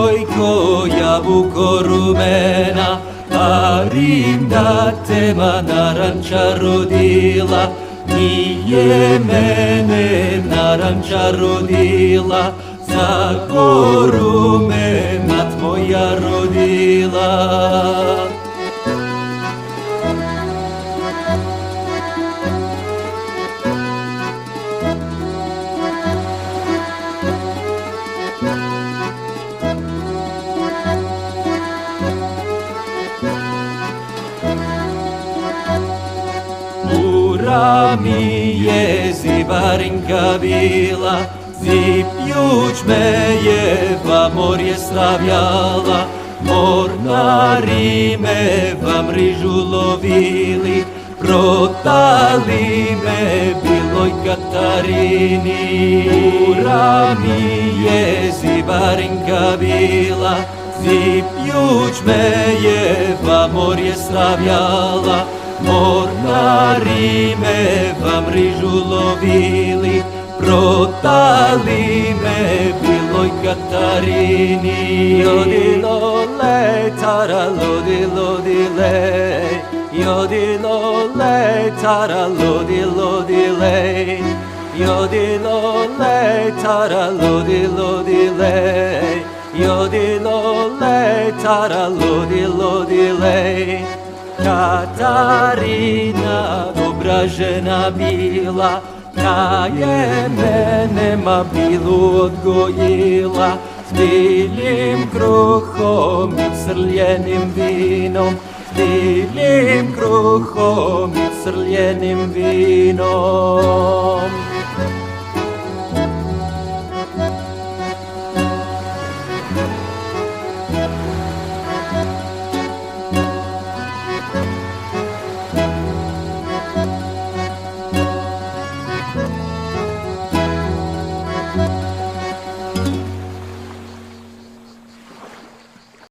djevojko, jabuko rumena, parim da te naranča rodila. Nije mene naranča rodila, za goru me mat moja rodila. Ura mi je zibarinka bila, zip jučmejeva morje sravljala, mornari me va mrižu lovili, protali me Biloj Katarini. Ura mi je zibarinka bila, zip jučmejeva morje sravljala, mornari me va mrižu lovili, protali me Biloj Katarini. Jodilo le, tara lodi lodi le, jodilo le, tara lodi lodi le, jodilo le, tara lodi lodi le, jodilo le, tara lodi lodi le. Katarina dobra žena bila, ta je mene Bilu odgojila, s biljim kruhom i crljenim vinom, s biljim kruhom i crljenim vinom.